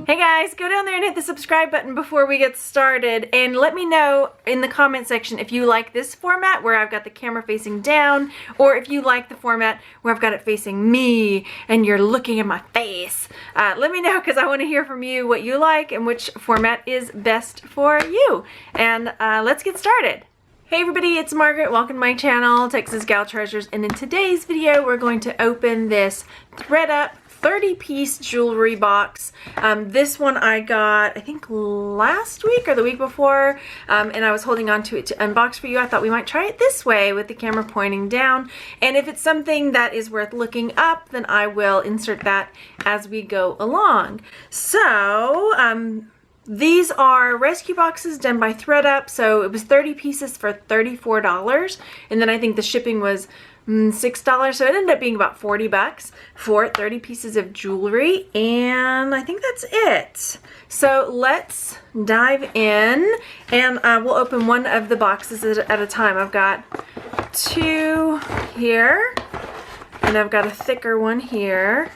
Hey guys, go down there and hit the subscribe button before we get started, and let me know in the comment section if you like this format where I've got the camera facing down, or if you like the format where I've got it facing me and you're looking at my face. Let me know, because I want to hear from you what you like and which format is best for you. And let's get started. Hey everybody, it's Margaret. Welcome to my channel, Texas Gal Treasures, and in today's video we're going to open this ThredUp 30-piece jewelry box. This one I got, I think, last week or the week before, and I was holding on to it to unbox for you. I thought we might try it this way with the camera pointing down, and if it's something that is worth looking up, then I will insert that as we go along. So, these are rescue boxes done by ThredUp, so it was 30 pieces for $34, and then I think the shipping was $6, so it ended up being about 40 bucks for 30 pieces of jewelry, and I think that's it. So let's dive in, and we'll open one of the boxes at a time. I've got two here, and I've got a thicker one here,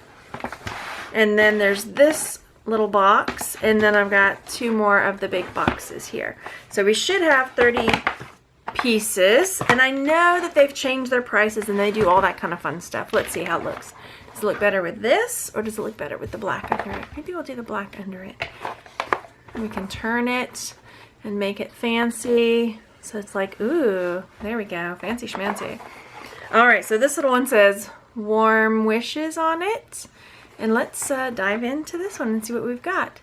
and then there's this little box, and then I've got two more of the big boxes here. So we should have 30 pieces, and I know that they've changed their prices and they do all that kind of fun stuff. Let's see how it looks. Does it look better with this, or does it look better with the black under it? Maybe we'll do the black under it. We can turn it and make it fancy, so it's like, ooh, there we go, fancy schmancy. All right, so this little one says warm wishes on it, and let's dive into this one and see what we've got.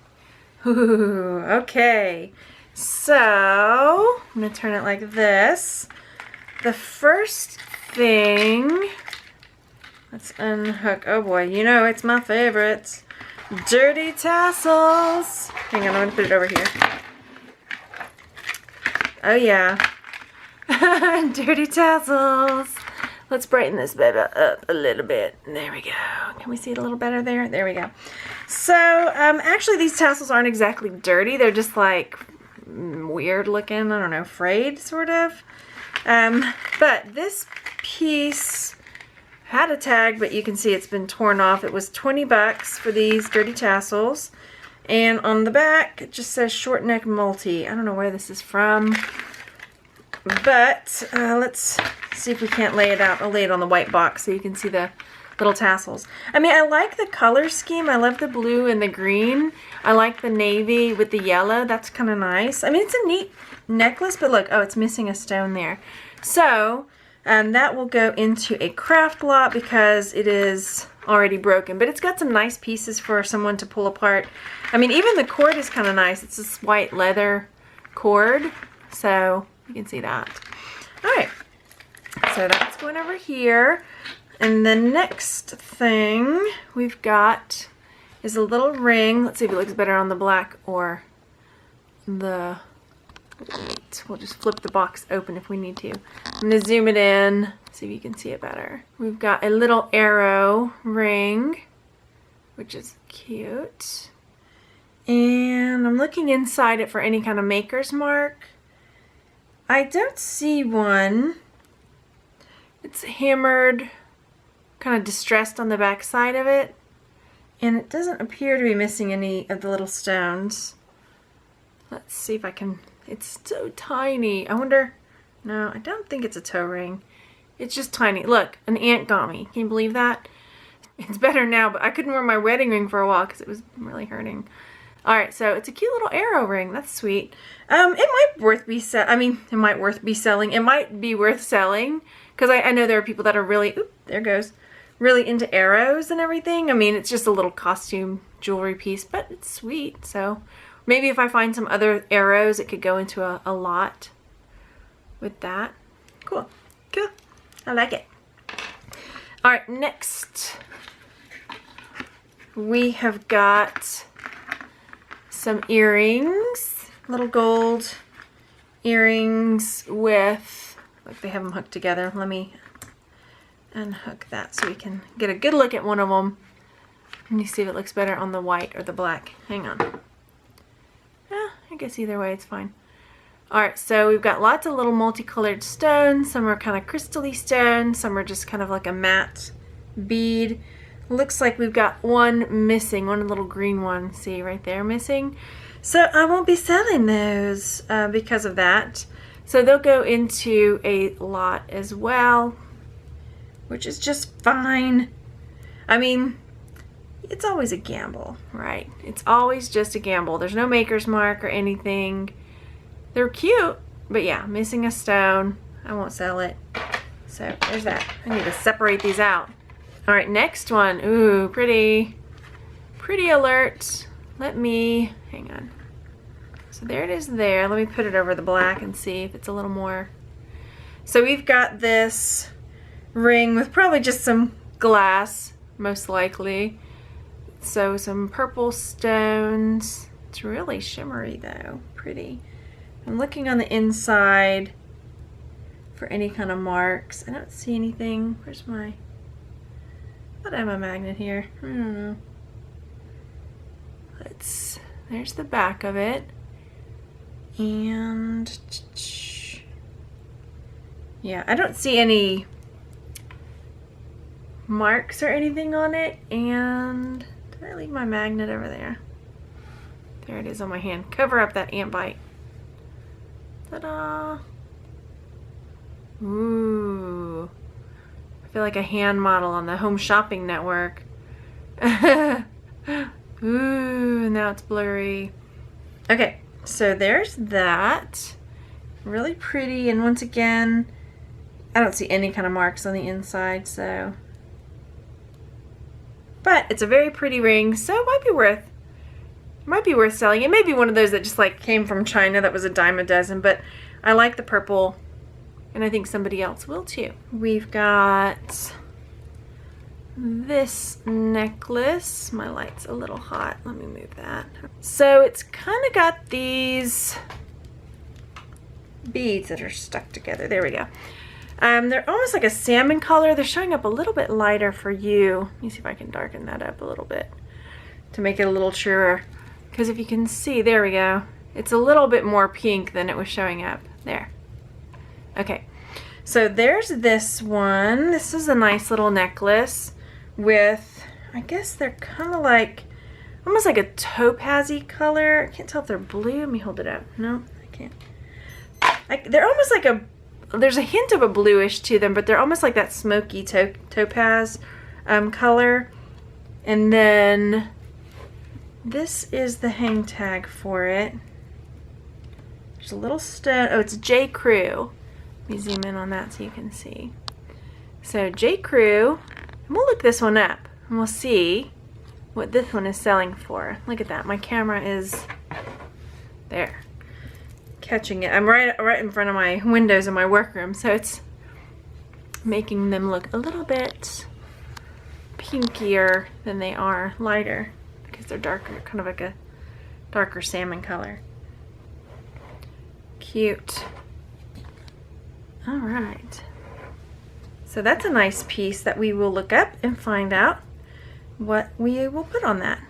Ooh, okay. So, I'm going to turn it like this. The first thing, let's unhook, oh boy, you know it's my favorite. Dirty tassels. Hang on, I'm going to put it over here. Oh yeah. Dirty tassels. Let's brighten this baby up a little bit. There we go. Can we see it a little better there? There we go. So, actually these tassels aren't exactly dirty. They're just like weird looking, I don't know, frayed sort of. But this piece had a tag, but you can see it's been torn off. It was 20 bucks for these dirty tassels. And on the back, it just says short neck multi. I don't know where this is from. But let's see if we can't lay it out. I'll lay it on the white box so you can see the little tassels. I mean, I like the color scheme. I love the blue and the green. I like the navy with the yellow. That's kind of nice. I mean, it's a neat necklace, but look, oh, it's missing a stone there. So that will go into a craft lot because it is already broken, but it's got some nice pieces for someone to pull apart. I mean, even the cord is kind of nice. It's this white leather cord, so you can see that. All right, so that's going over here. And the next thing we've got is a little ring. Let's see if it looks better on the black or the white. We'll just flip the box open if we need to. I'm going to zoom it in, see if you can see it better. We've got a little arrow ring, which is cute. And I'm looking inside it for any kind of maker's mark. I don't see one. It's hammered, kind of distressed on the back side of it, and it doesn't appear to be missing any of the little stones. Let's see if I can, it's so tiny. I wonder, no, I don't think it's a toe ring. It's just tiny. Look, an ant got me. Can you believe that? It's better now, but I couldn't wear my wedding ring for a while because it was really hurting. Alright, so it's a cute little arrow ring. That's sweet. It might be worth selling. It might be worth selling, because I know there are people that are really, oop, there goes, really into arrows and everything. I mean, it's just a little costume jewelry piece, but it's sweet. So maybe if I find some other arrows, it could go into a lot with that. Cool. Cool. I like it. All right, next we have got some earrings, little gold earrings with, like, they have them hooked together. Let me unhook that so we can get a good look at one of them. Let me see if it looks better on the white or the black. Hang on. Yeah, I guess either way it's fine. Alright, so we've got lots of little multicolored stones. Some are kind of crystally stones, some are just kind of like a matte bead. looks like we've got one missing, one little green one. See right there missing? So I won't be selling those because of that. So they'll go into a lot as well, which is just fine. I mean, it's always a gamble, right? It's always just a gamble. There's no maker's mark or anything. They're cute, but yeah, missing a stone. I won't sell it. So there's that. I need to separate these out. All right, next one. Ooh, pretty alert. Let me, hang on. So there it is there. Let me put it over the black and see if it's a little more. So we've got this ring with probably just some glass, most likely. So some purple stones. It's really shimmery though, pretty. I'm looking on the inside for any kind of marks. I don't see anything. Where's my, I thought I have a magnet here. I don't know. There's the back of it. And yeah, I don't see any marks or anything on it. And did I leave my magnet over there? There it is on my hand. Cover up that ant bite. Ta-da! Ooh. I feel like a hand model on the Home Shopping Network. Ooh, now it's blurry. Okay, so there's that. Really pretty, and once again, I don't see any kind of marks on the inside, so. But it's a very pretty ring, so it might be worth selling. It may be one of those that just like came from China that was a dime a dozen, but I like the purple, and I think somebody else will too. We've got this necklace. My light's a little hot. Let me move that. So it's kind of got these beads that are stuck together. There we go. They're almost like a salmon color. They're showing up a little bit lighter for you. Let me see if I can darken that up a little bit to make it a little truer. Because if you can see, there we go. It's a little bit more pink than it was showing up. There. Okay. So there's this one. This is a nice little necklace with, I guess they're kind of like, almost like a topaz-y color. I can't tell if they're blue. Let me hold it up. No, I can't. They're almost like a, there's a hint of a bluish to them, but they're almost like that smoky topaz color. And then this is the hang tag for it. There's a little stone. Oh, it's J. Crew. Let me zoom in on that so you can see. So J. Crew. And we'll look this one up and we'll see what this one is selling for. Look at that. My camera is there, catching it. I'm right in front of my windows in my workroom, so it's making them look a little bit pinkier than they are, lighter, because they're darker, kind of like a darker salmon color. Cute. All right. So that's a nice piece that we will look up and find out what we will put on that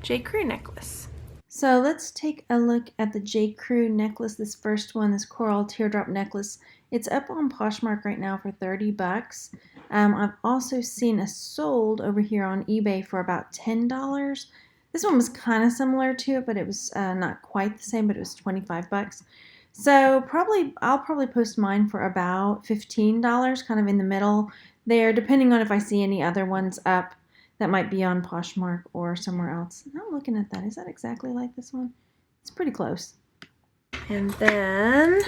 J. Crew necklace. So let's take a look at the J. Crew necklace, this first one, this coral teardrop necklace. It's up on Poshmark right now for 30 bucks. I've also seen it sold over here on eBay for about $10. This one was kind of similar to it, but it was not quite the same, but it was 25 bucks. So I'll probably post mine for about $15, kind of in the middle there, depending on if I see any other ones up that might be on Poshmark or somewhere else. Now looking at that, is that exactly like this one? It's pretty close. And then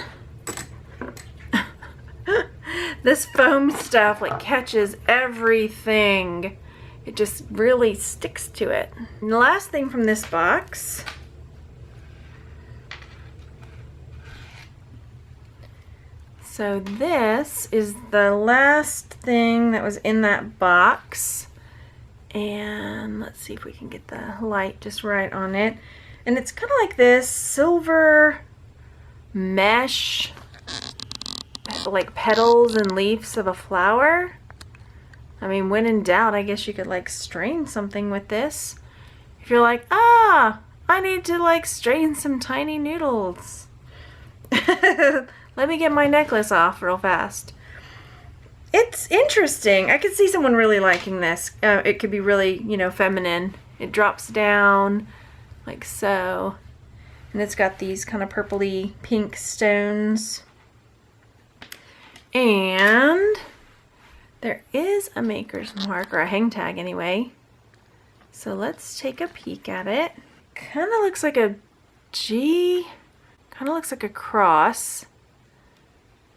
this foam stuff like catches everything. It just really sticks to it. And the last thing from this box, so this is the last thing that was in that box. And let's see if we can get the light just right on it. And it's kind of like this silver mesh, like petals and leaves of a flower. I mean, when in doubt, I guess you could like strain something with this. If you're like, I need to like strain some tiny noodles. Let me get my necklace off real fast. It's interesting. I could see someone really liking this. It could be really, you know, feminine. It drops down like so. And it's got these kind of purpley pink stones. And there is a maker's mark, or a hang tag anyway. So let's take a peek at it. Kind of looks like a G, kind of looks like a cross.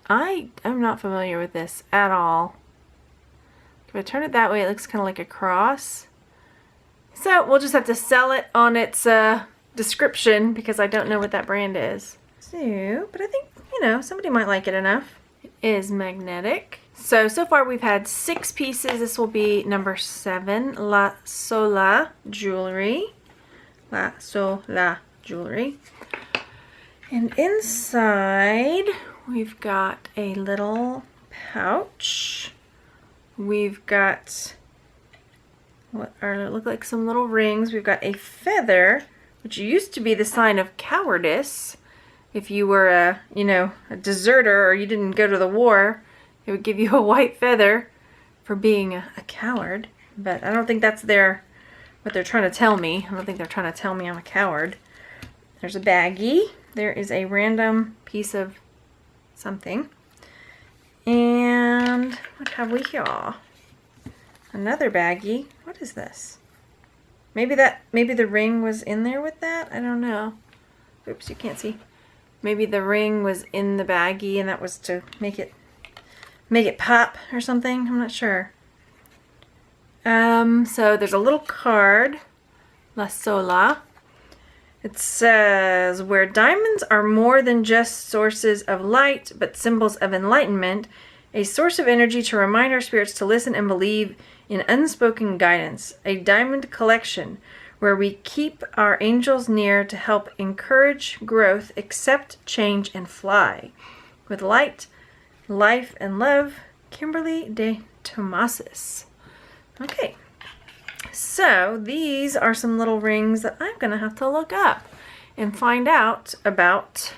I'm not familiar with this at all. If I turn it that way, it looks kind of like a cross. So we'll just have to sell it on its description because I don't know what that brand is. So, but I think, you know, somebody might like it enough. It is magnetic. So far we've had 6 pieces. This will be number 7, La Sola jewelry. La Sola jewelry. And inside we've got a little pouch. We've got what look like some little rings. We've got a feather, which used to be the sign of cowardice. If you were a, you know, a deserter or you didn't go to the war, it would give you a white feather for being a coward. But I don't think that's what they're trying to tell me. I don't think they're trying to tell me I'm a coward. There's a baggie. There is a random piece of something. And what have we here? Another baggie. What is this? Maybe the ring was in there with that? I don't know. Oops, you can't see. Maybe the ring was in the baggie and that was to make it pop or something. I'm not sure. So there's a little card. La Sola. It says, where diamonds are more than just sources of light, but symbols of enlightenment, a source of energy to remind our spirits to listen and believe in unspoken guidance. A diamond collection where we keep our angels near to help encourage growth, accept change, and fly. With light, life, and love, Kimberly de Tomasis. Okay. So these are some little rings that I'm going to have to look up and find out about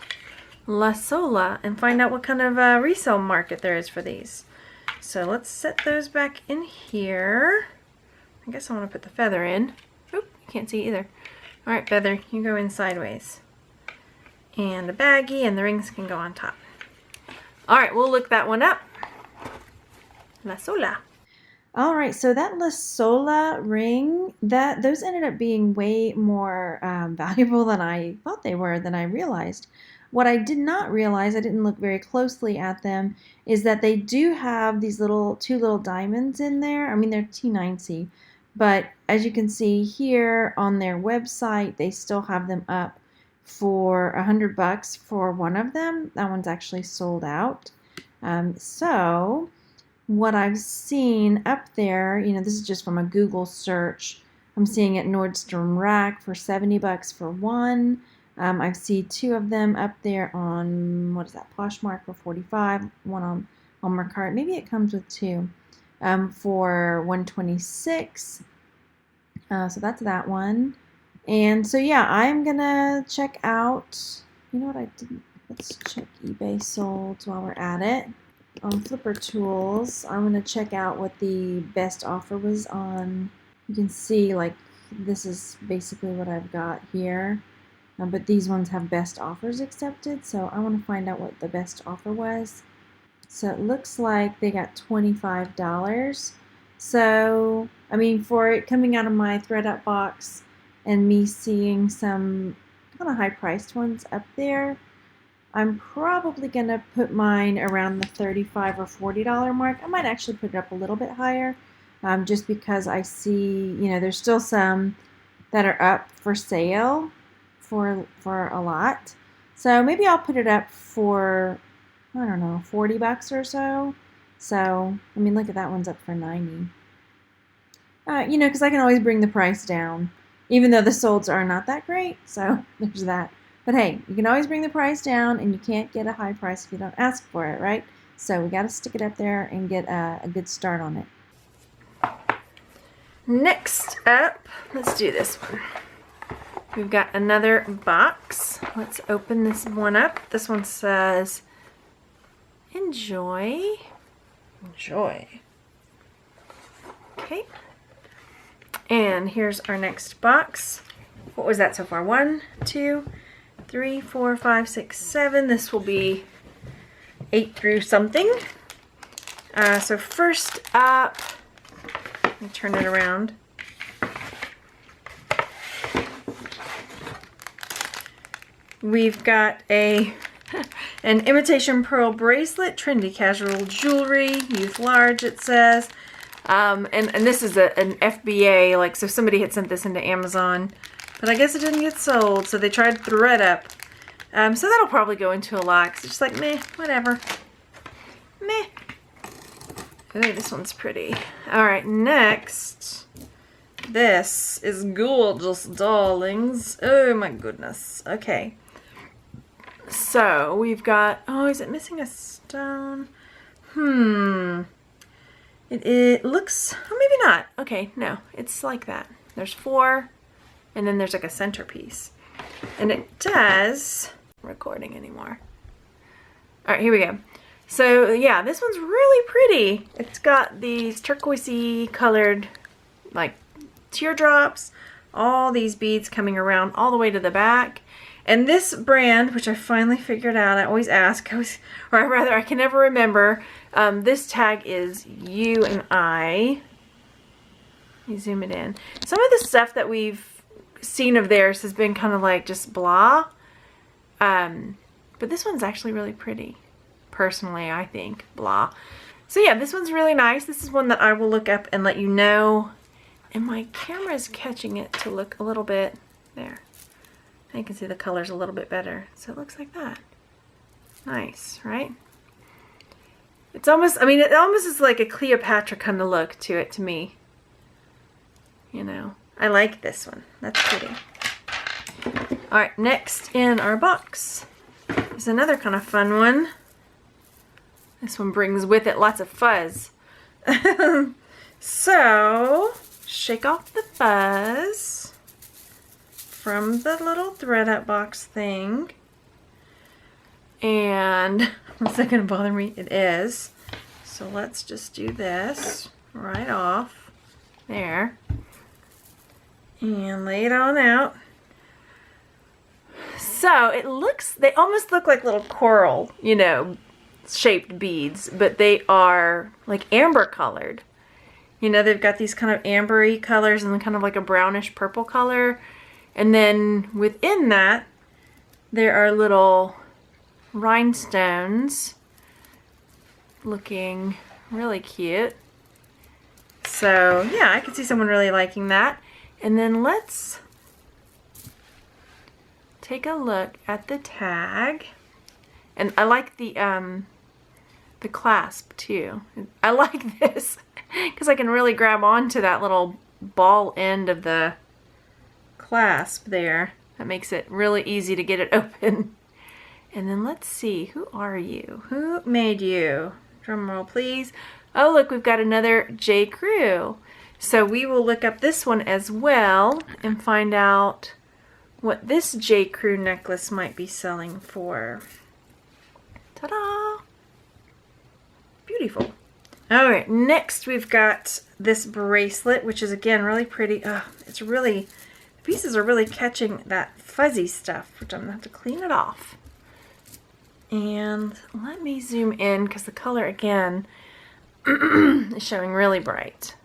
La Sola and find out what kind of resale market there is for these. So let's set those back in here. I guess I want to put the feather in. Oop, you can't see either. All right, feather, you go in sideways. And the baggie and the rings can go on top. All right, we'll look that one up. La Sola. All right, so that La Sola ring, those ended up being way more valuable than I thought they were, than I realized. What I did not realize, I didn't look very closely at them, is that they do have these two little diamonds in there. I mean, they're T9C, but as you can see here on their website, they still have them up for $100 for one of them. That one's actually sold out. So what I've seen up there, you know, this is just from a Google search. I'm seeing it Nordstrom Rack for $70 for one. I see 2 of them up there on, what is that, Poshmark for $45, one on Mercari. Maybe it comes with 2 for $126. So that's that one. And so yeah, I'm gonna check out, you know what I didn't, let's check eBay solds while we're at it. On Flipper Tools, I'm going to check out what the best offer was on. You can see, like, this is basically what I've got here. But these ones have best offers accepted, so I want to find out what the best offer was. So it looks like they got $25. So, I mean, for it coming out of my ThredUp box and me seeing some kind of high-priced ones up there, I'm probably going to put mine around the $35 or $40 mark. I might actually put it up a little bit higher, just because I see, you know, there's still some that are up for sale for a lot. So maybe I'll put it up for, I don't know, $40 or so. So, I mean, look at that one's up for $90. You know, because I can always bring the price down, even though the solds are not that great. So there's that. But hey, you can always bring the price down, and you can't get a high price if you don't ask for it, right? So we got to stick it up there and get a good start on it. Next up, let's do this one. We've got another box. Let's open this one up. This one says, enjoy Enjoy. Okay. And here's our next box. What was that so far? 1, 2, 3, 4, 5, 6, 7. This will be 8 through something. So first up, let me turn it around. We've got an imitation pearl bracelet, trendy casual jewelry, youth large it says. And this is an FBA, like, so somebody had sent this into Amazon, but I guess it didn't get sold, so they tried ThredUp. So that'll probably go into a lot, 'cause it's just like, meh, whatever. Meh. Okay, this one's pretty. Alright, next. This is gorgeous, darlings. Oh my goodness. Okay. So, we've got, oh, is it missing a stone? It looks, oh, maybe not. Okay, no, it's like that. There's 4, and then there's like a centerpiece. And it does, recording anymore. All right, here we go. So yeah, this one's really pretty. It's got these turquoisey colored, like, teardrops, all these beads coming around all the way to the back. And this brand, which I finally figured out, I always ask, or rather I can never remember, this tag is You and I. Let me zoom it in. Some of the stuff that we've seen of theirs has been kind of like just blah. But this one's actually really pretty. Personally, I think. Blah. So yeah, this one's really nice. This is one that I will look up and let you know. And my camera is catching it to look a little bit there. You can see the colors a little bit better. So it looks like that. Nice, right? It's almost, I mean, it almost is like a Cleopatra kind of look to it to me. You know, I like this one. That's pretty. All right, next in our box is another kind of fun one. This one brings with it lots of fuzz. So, shake off the fuzz from the little ThredUp box thing. And is that going to bother me? It is. So let's just do this right off there and lay it on out. So it looks, they almost look like little coral, you know, shaped beads, but they are like amber colored. You know, they've got these kind of ambery colors and then kind of like a brownish purple color. And then within that, there are little rhinestones looking really cute. So yeah, I could see someone really liking that. And then let's take a look at the tag. And I like the clasp too. I like this because I can really grab onto that little ball end of the clasp there. That makes it really easy to get it open. And then let's see, who are you? Who made you? Drum roll, please. Oh, look, we've got another J. Crew. So we will look up this one as well and find out what this J. Crew necklace might be selling for. Ta-da! Beautiful. All right, next we've got this bracelet, which is again really pretty. It's really, the pieces are really catching that fuzzy stuff, which I'm gonna have to clean it off. And let me zoom in because the color again is showing really bright.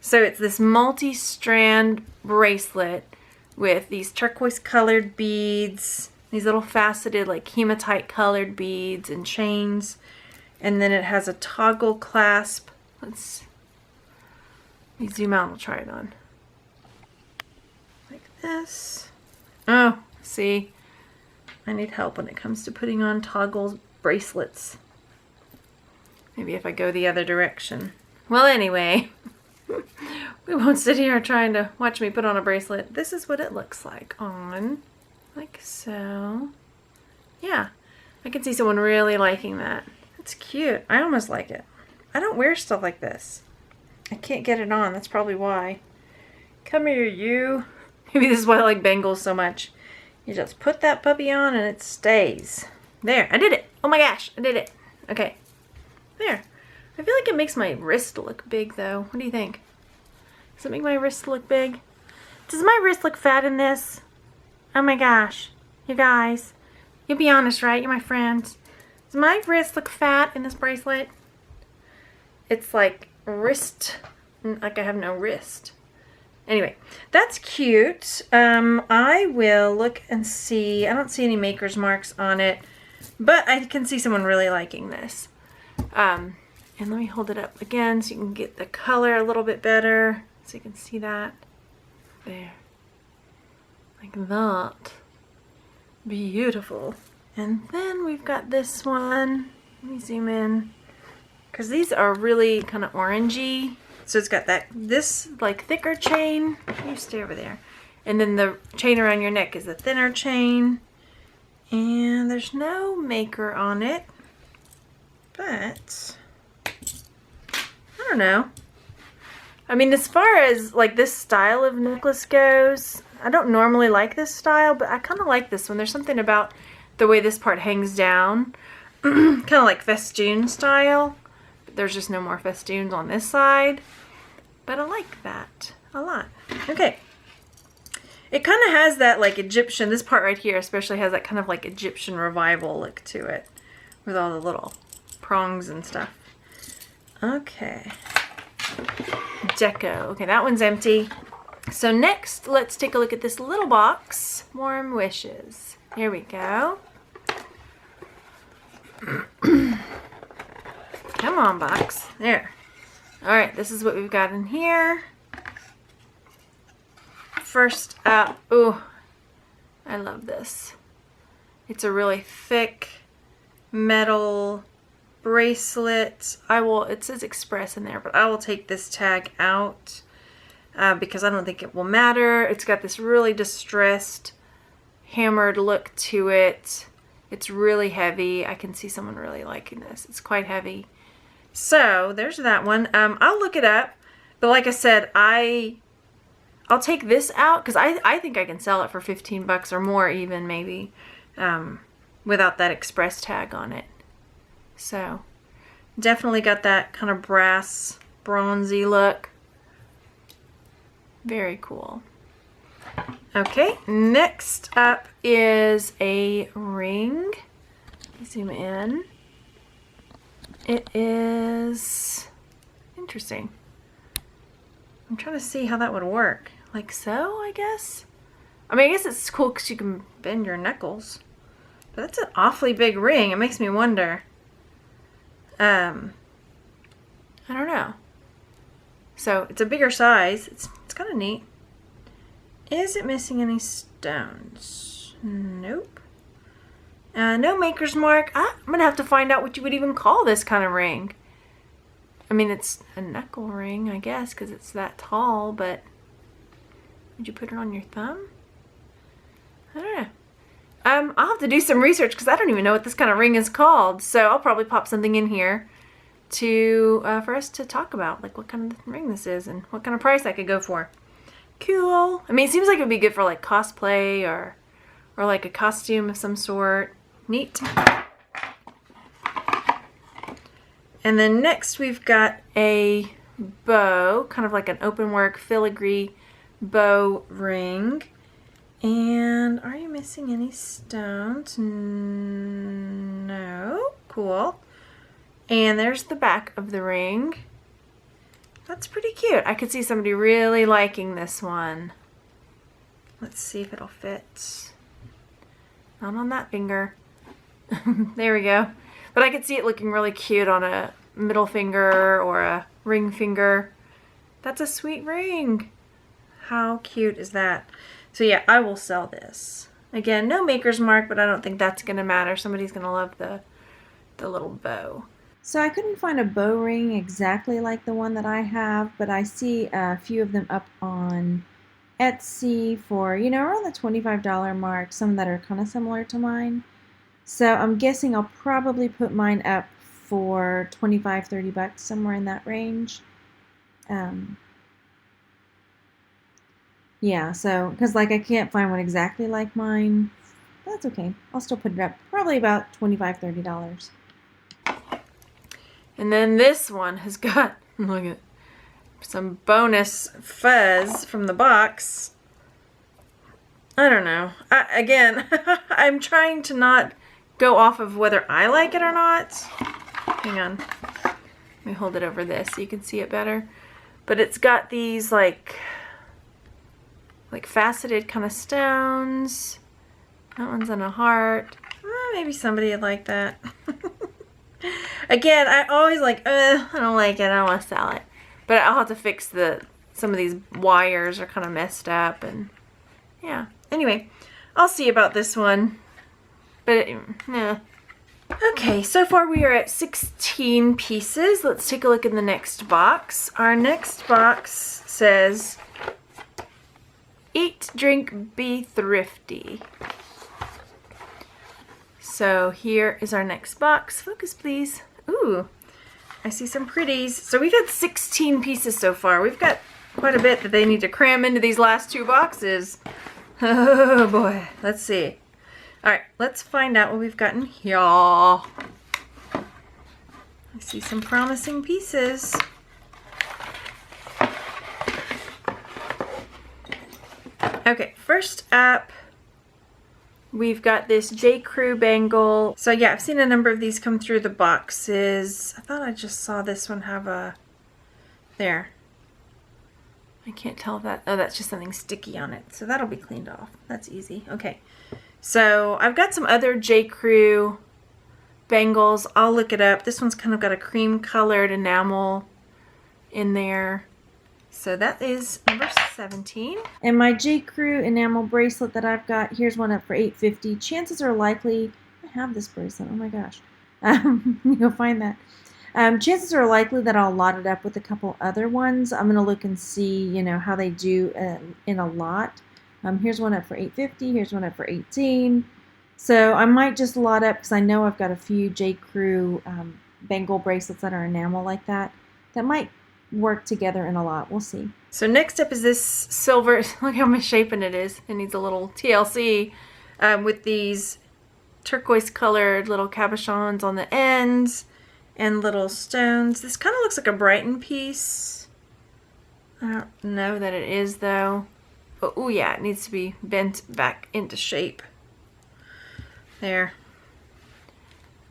So it's this multi-strand bracelet with these turquoise colored beads, these little faceted like hematite colored beads and chains. And then it has a toggle clasp. Let me zoom out, I'll try it on. Like this. Oh, see? I need help when it comes to putting on toggle bracelets. Maybe if I go the other direction. Well, anyway, we won't sit here trying to watch me put on a bracelet. This is what it looks like on, like so. Yeah, I can see someone really liking that. It's cute. I almost like it. I don't wear stuff like this. I can't get it on. That's probably why. Come here, you. Maybe this is why I like bangles so much. You just put that puppy on and it stays. There, I did it. Oh my gosh, I did it. Okay. There. I feel like it makes my wrist look big though. What do you think? Does it make my wrist look big? Does my wrist look fat in this? Oh my gosh. You guys. You'll be honest, right? You're my friends. Does my wrist look fat in this bracelet? It's like wrist, like I have no wrist. Anyway, that's cute. I will look and see. I don't see any maker's marks on it, but I can see someone really liking this. And let me hold it up again so you can get the color a little bit better. So you can see that. There. Like that. Beautiful. And then we've got this one. Let me zoom in. Because these are really kind of orangey. So it's got this like thicker chain. You stay over there. And then the chain around your neck is a thinner chain. And there's no maker on it. But I don't know. I mean, as far as like this style of necklace goes, I don't normally like this style, but I kind of like this one. There's something about the way this part hangs down. Kind of like festoon style. There's just no more festoons on this side, but I like that a lot. Okay, it kind of has that like Egyptian, this part right here especially has that kind of like Egyptian revival look to it with all the little prongs and stuff. Okay, deco. Okay, that one's empty. So next, let's take a look at this little box, Warm Wishes. Here we go. Come on, box. There. Alright, this is what we've got in here. First up, ooh, I love this. It's a really thick metal bracelet. It says Express in there, but I will take this tag out because I don't think it will matter. It's got this really distressed, hammered look to it. It's really heavy. I can see someone really liking this. It's quite heavy. So there's that one. I'll look it up, but like I said, I'll take this out because I think I can sell it for 15 bucks or more even maybe without that Express tag on it. So definitely got that kind of brass, bronzy look. Very cool. Okay, next up is a ring. Zoom in. It is interesting. I'm trying to see how that would work. Like so, I guess? I mean, I guess it's cool because you can bend your knuckles. But that's an awfully big ring. It makes me wonder. I don't know. So, it's a bigger size. It's kind of neat. Is it missing any stones? Nope. No maker's mark. I'm going to have to find out what you would even call this kind of ring. I mean, it's a knuckle ring, I guess, because it's that tall, but would you put it on your thumb? I don't know. I'll have to do some research because I don't even know what this kind of ring is called. So I'll probably pop something in here to for us to talk about, like what kind of ring this is and what kind of price I could go for. Cool. I mean, it seems like it would be good for like cosplay or like a costume of some sort. Neat. And then next we've got a bow, kind of like an open work filigree bow ring. And are you missing any stones? No. Cool. And there's the back of the ring. That's pretty cute. I could see somebody really liking this one. Let's see if it'll fit. Not on that finger. There we go. But I could see it looking really cute on a middle finger or a ring finger. That's a sweet ring. How cute is that? So yeah, I will sell this. Again, no maker's mark, but I don't think that's going to matter. Somebody's going to love the little bow. So I couldn't find a bow ring exactly like the one that I have, but I see a few of them up on Etsy for, you know, around the $25 mark, some that are kind of similar to mine. So I'm guessing I'll probably put mine up for 25, 30 bucks, somewhere in that range. Yeah, so, because like I can't find one exactly like mine. That's okay. I'll still put it up probably about $25, $30. And then this one has got, look at, some bonus fuzz from the box. I don't know. Again, I'm trying to not go off of whether I like it or not. Hang on. Let me hold it over this so you can see it better. But it's got these like faceted kind of stones. That one's on a heart. Maybe somebody would like that. Again, I always like, I don't like it. I don't want to sell it. But I'll have to fix some of these wires are kind of messed up, and yeah. Anyway, I'll see about this one. But yeah. Okay, so far we are at 16 pieces. Let's take a look in the next box. Our next box says, eat, drink, be thrifty. So here is our next box. Focus, please. Ooh, I see some pretties. So we've had 16 pieces so far. We've got quite a bit that they need to cram into these last two boxes. Oh boy, let's see. All right, let's find out what we've gotten here. I see some promising pieces. Okay, first up, we've got this J. Crew bangle. So yeah, I've seen a number of these come through the boxes. I thought I just saw this one have a, there. I can't tell if that, oh, that's just something sticky on it. So that'll be cleaned off. That's easy. Okay. So I've got some other J. Crew bangles. I'll look it up. This one's kind of got a cream colored enamel in there. So that is number 17. And my J. Crew enamel bracelet that I've got, here's one up for $8.50. Chances are likely, I have this bracelet, oh my gosh. You'll find that. Chances are likely that I'll lot it up with a couple other ones. I'm going to look and see, you know, how they do in a lot. Here's one up for $8.50. Here's one up for $18. So I might just lot up because I know I've got a few J. Crew bangle bracelets that are enamel like that. That might work together in a lot. We'll see. So next up is this silver. Look how misshapen it is. It needs a little TLC with these turquoise colored little cabochons on the ends and little stones. This kind of looks like a Brighton piece. I don't know that it is though. Oh yeah, it needs to be bent back into shape. There.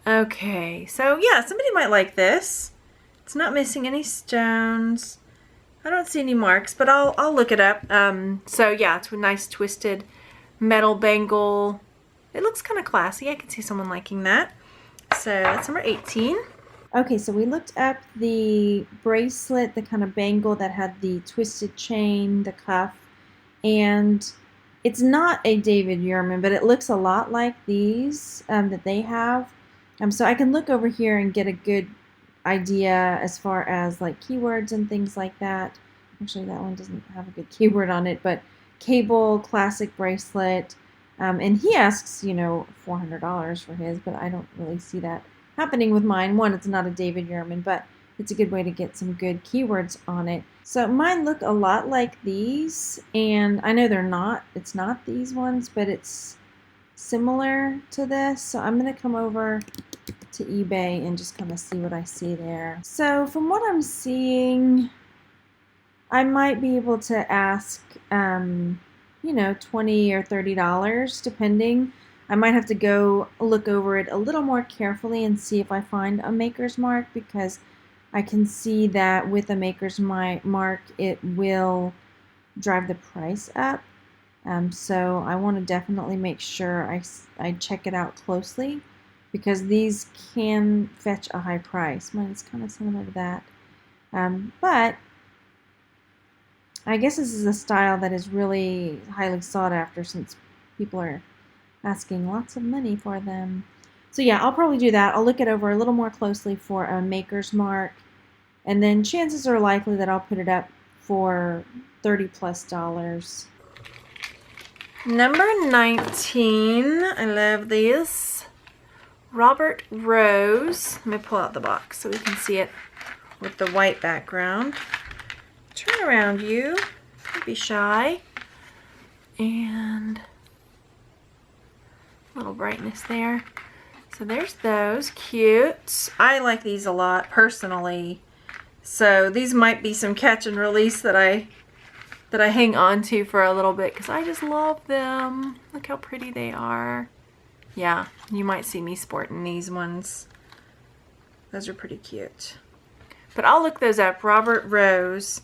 Okay, so yeah, somebody might like this. It's not missing any stones. I don't see any marks, but I'll look it up. So yeah, it's a nice twisted metal bangle. It looks kind of classy. I can see someone liking that. So that's number 18. Okay, so we looked up the bracelet, the kind of bangle that had the twisted chain, the cuff, and it's not a David Yurman, but it looks a lot like these that they have. So I can look over here and get a good idea as far as like keywords and things like that. Actually, that one doesn't have a good keyword on it, but cable, classic bracelet. And he asks, you know, $400 for his, but I don't really see that happening with mine. One, it's not a David Yurman, but it's a good way to get some good keywords on it. So mine look a lot like these, and I know they're not, it's not these ones, but it's similar to this. So I'm going to come over to eBay and just kind of see what I see there. So from what I'm seeing, I might be able to ask, you know, $20 or $30, depending. I might have to go look over it a little more carefully and see if I find a maker's mark, because I can see that with a maker's mark, it will drive the price up. So I want to definitely make sure I check it out closely, because these can fetch a high price. Mine is kind of similar to that. But I guess this is a style that is really highly sought after, since people are asking lots of money for them. So yeah, I'll probably do that. I'll look it over a little more closely for a maker's mark, and then chances are likely that I'll put it up for $30+. Number 19, I love these. Robert Rose. Let me pull out the box so we can see it with the white background. Turn around, you. Don't be shy. And a little brightness there. So there's those. Cute. I like these a lot personally. So these might be some catch and release that I hang on to for a little bit because I just love them. Look how pretty they are. Yeah, you might see me sporting these ones. Those are pretty cute. But I'll look those up. Robert Rose.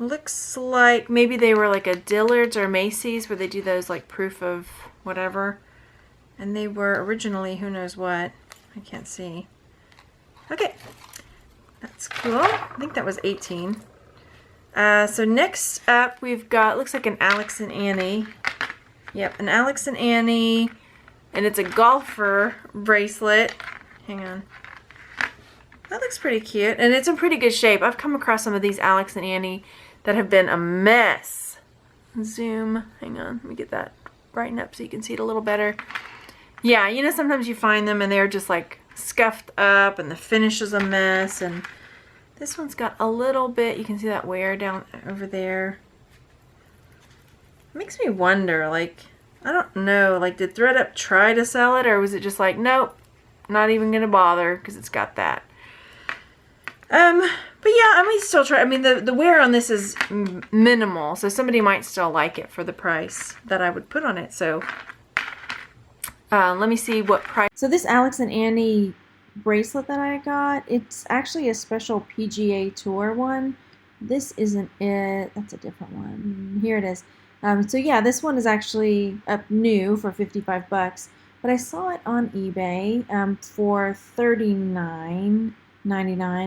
Looks like maybe they were like a Dillard's or Macy's where they do those like proof of whatever. And they were originally who knows what. I can't see. Okay. That's cool. I think that was 18. So next up we've got, looks like an Alex and Annie. Yep, an Alex and Annie. And it's a golfer bracelet. Hang on. That looks pretty cute. And it's in pretty good shape. I've come across some of these Alex and Annie that have been a mess. Zoom. Hang on. Let me get that brighten up so you can see it a little better. Yeah, you know, sometimes you find them and they're just like scuffed up and the finish is a mess. And this one's got a little bit, you can see that wear down over there. It makes me wonder, like, I don't know, like did ThredUp try to sell it or was it just like, nope, not even gonna bother because it's got that. But yeah, I might still try. I mean, the wear on this is minimal, so somebody might still like it for the price that I would put on it. So let me see what price. So this Alex and Annie bracelet that I got, it's actually a special PGA Tour one. This isn't it. That's a different one. Here it is. So yeah, this one is actually up new for 55 bucks, but I saw it on eBay for $39.99.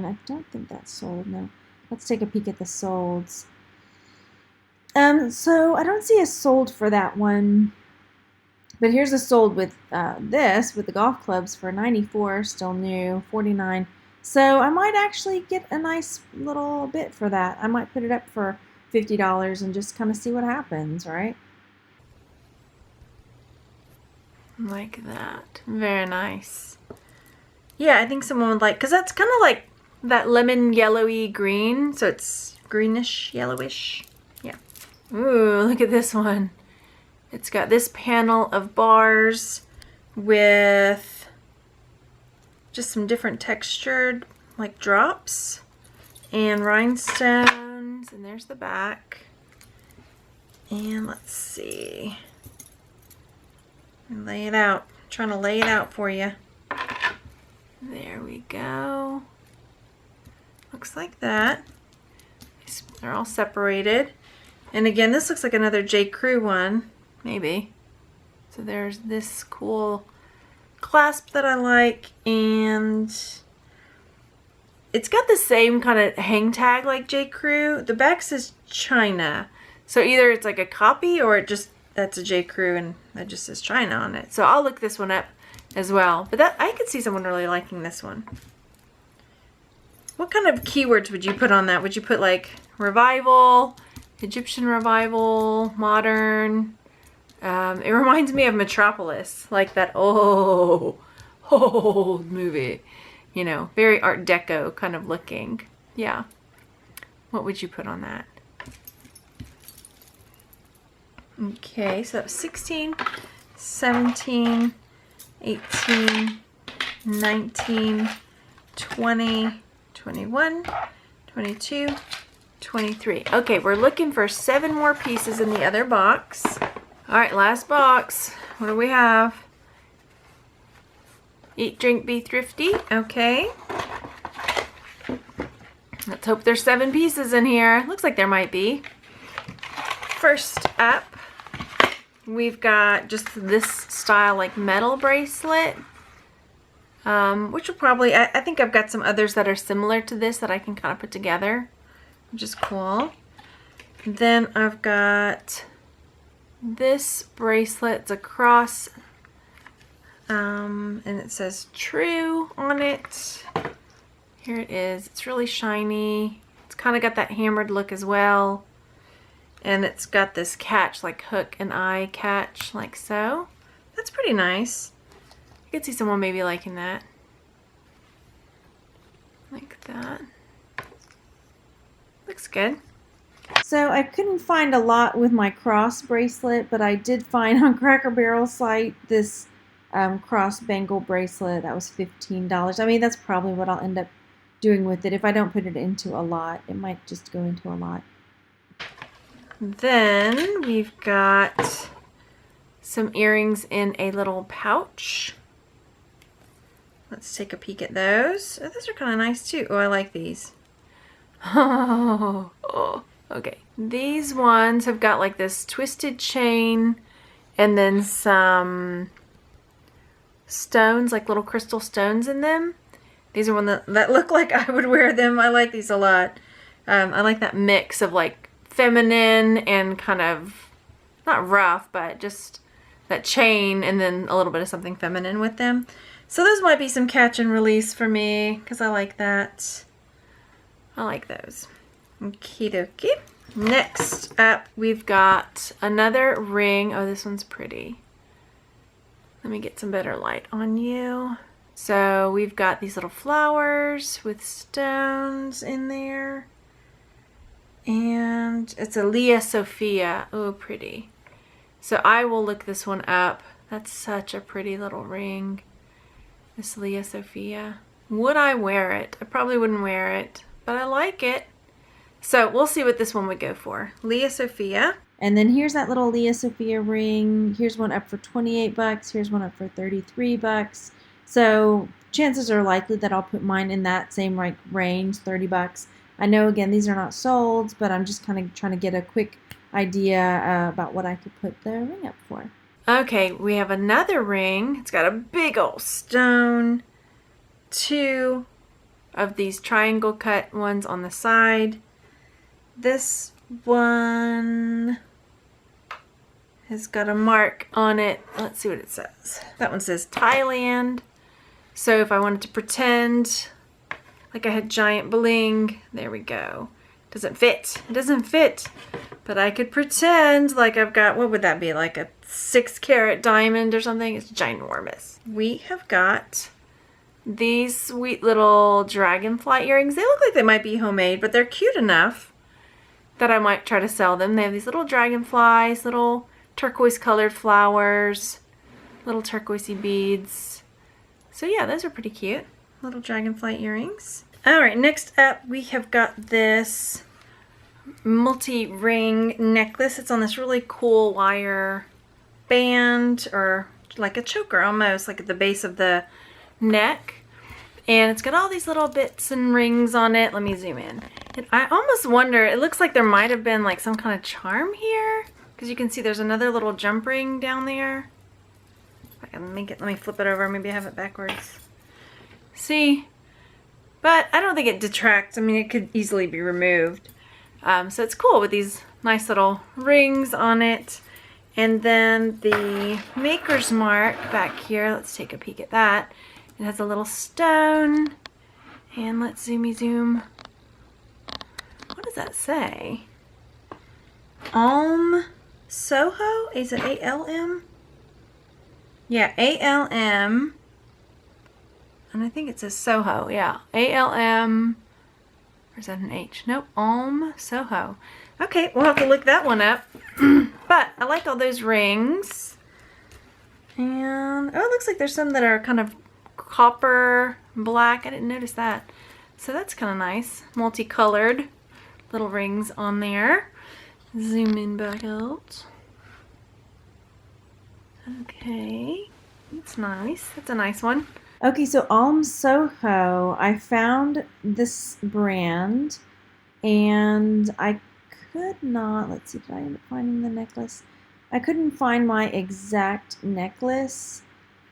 I don't think that's sold. No. Let's take a peek at the solds. So I don't see a sold for that one. But here's a sold with this, with the golf clubs for $94, still new, $49. So I might actually get a nice little bit for that. I might put it up for $50 and just kind of see what happens, right? Like that. Very nice. Yeah, I think someone would like, because that's kind of like that lemon yellowy green. So it's greenish, yellowish. Yeah. Ooh, look at this one. It's got this panel of bars with just some different textured like drops and rhinestones, and there's the back. And let's see. Lay it out. I'm trying to lay it out for you. There we go. Looks like that. They're all separated. And again, this looks like another J. Crew one. Maybe. So there's this cool clasp that I like, and it's got the same kind of hang tag like J. Crew. The back says China. So either it's like a copy or it just, that's a J. Crew and that just says China on it. So I'll look this one up as well. But that, I could see someone really liking this one. What kind of keywords would you put on that? Would you put like revival, Egyptian revival, modern? It reminds me of Metropolis, like that old movie, you know, very Art Deco kind of looking. Yeah. What would you put on that? Okay, so that was 16, 17, 18, 19, 20, 21, 22, 23. Okay, we're looking for 7 more pieces in the other box. All right, last box. What do we have? Eat, drink, be thrifty. Okay. Let's hope there's 7 pieces in here. Looks like there might be. First up, we've got just this style like metal bracelet, which will probably, I think I've got some others that are similar to this that I can kind of put together, which is cool. Then I've got this bracelet. It's a cross, and it says True on it. Here it is. It's really shiny. It's kind of got that hammered look as well. And it's got this catch, like hook and eye catch, like so. That's pretty nice. I could see someone maybe liking that. Like that. Looks good. So I couldn't find a lot with my cross bracelet, but I did find on Cracker Barrel's site this cross bangle bracelet. That was $15. I mean, that's probably what I'll end up doing with it. If I don't put it into a lot, it might just go into a lot. Then we've got some earrings in a little pouch. Let's take a peek at those. Oh, those are kind of nice too. Oh, I like these. Oh, okay. These ones have got like this twisted chain and then some stones, like little crystal stones in them. These are one that look like I would wear them. I like these a lot. I like that mix of like feminine and kind of, not rough, but just that chain and then a little bit of something feminine with them. So those might be some catch and release for me because I like that. I like those. Okie dokie. Next up, we've got another ring. Oh, this one's pretty. Let me get some better light on you. So we've got these little flowers with stones in there. And it's a Leah Sophia. Oh, pretty. So I will look this one up. That's such a pretty little ring. This Leah Sophia. Would I wear it? I probably wouldn't wear it, but I like it. So we'll see what this one would go for. Leah Sophia. And then here's that little Leah Sophia ring. Here's one up for 28 bucks. Here's one up for 33 bucks. So chances are likely that I'll put mine in that same like range, 30 bucks. I know, again, these are not sold, but I'm just kind of trying to get a quick idea about what I could put the ring up for. Okay, we have another ring. It's got a big old stone. 2 of these triangle cut ones on the side. This one has got a mark on it. Let's see what it says. That one says Thailand. So if I wanted to pretend like I had giant bling, there we go. Doesn't fit. It doesn't fit. But I could pretend like I've got, what would that be? Like a 6-carat diamond or something? It's ginormous. We have got these sweet little dragonfly earrings. They look like they might be homemade, but they're cute enough that I might try to sell them. They have these little dragonflies, little turquoise colored flowers, little turquoisey beads. So yeah, those are pretty cute. Little dragonfly earrings. All right, next up we have got this multi-ring necklace. It's on this really cool wire band, or like a choker almost, like at the base of the neck. And it's got all these little bits and rings on it. Let me zoom in. And I almost wonder, it looks like there might have been like some kind of charm here, because you can see there's another little jump ring down there. If I can make it, let me flip it over. Maybe I have it backwards. See? But I don't think it detracts. I mean, it could easily be removed. So it's cool with these nice little rings on it. And then the maker's mark back here, let's take a peek at that. It has a little stone. And let's zoom. What does that say? Alm Soho? Is it A-L-M? Yeah, A-L-M. And I think it says Soho, yeah. A-L-M, or is that an H? Nope, Alm Soho. Okay, we'll have to look that one up. But I like all those rings. And, oh, it looks like there's some that are kind of copper black. I didn't notice that. So that's kind of nice. Multicolored little rings on there. Zoom in back out. Okay, that's nice. That's a nice one. Okay, so Alm Soho, I found this brand and I could not, let's see, did I end up finding the necklace? I couldn't find my exact necklace,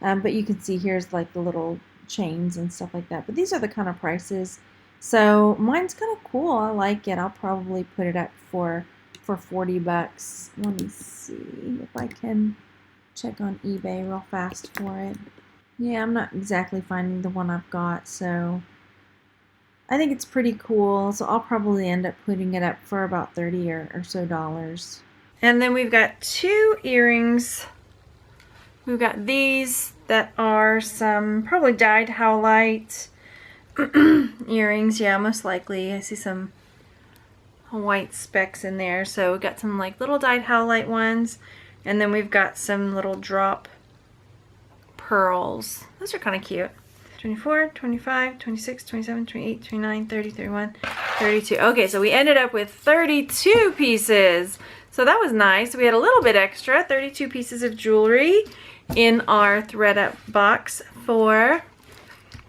but you can see here's like the little chains and stuff like that. But these are the kind of prices. So mine's kind of cool. I like it. I'll probably put it up for 40 bucks. Let me see if I can check on eBay real fast for it. Yeah, I'm not exactly finding the one I've got, so I think it's pretty cool. So I'll probably end up putting it up for about $30 or so dollars. And then we've got 2 earrings. We've got these that are some probably dyed howlite earrings. Yeah, most likely. I see some white specks in there. So we've got some like little dyed howlite ones. And then we've got some little drop pearls. Those are kind of cute. 24, 25, 26, 27, 28, 29, 30, 31, 32. Okay, so we ended up with 32 pieces. So that was nice. We had a little bit extra, 32 pieces of jewelry in our ThredUp box for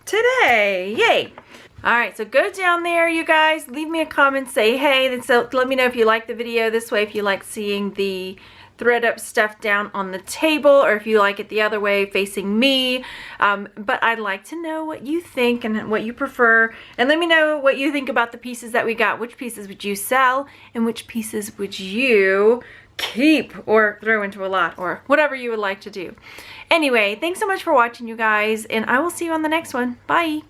today. Yay! All right, so go down there, you guys. Leave me a comment, say hey, and so let me know if you like the video this way, if you like seeing the ThredUp stuff down on the table, or if you like it the other way, facing me. But I'd like to know what you think and what you prefer. And let me know what you think about the pieces that we got. Which pieces would you sell? And which pieces would you keep or throw into a lot, or whatever you would like to do. Anyway, thanks so much for watching, you guys. And I will see you on the next one. Bye.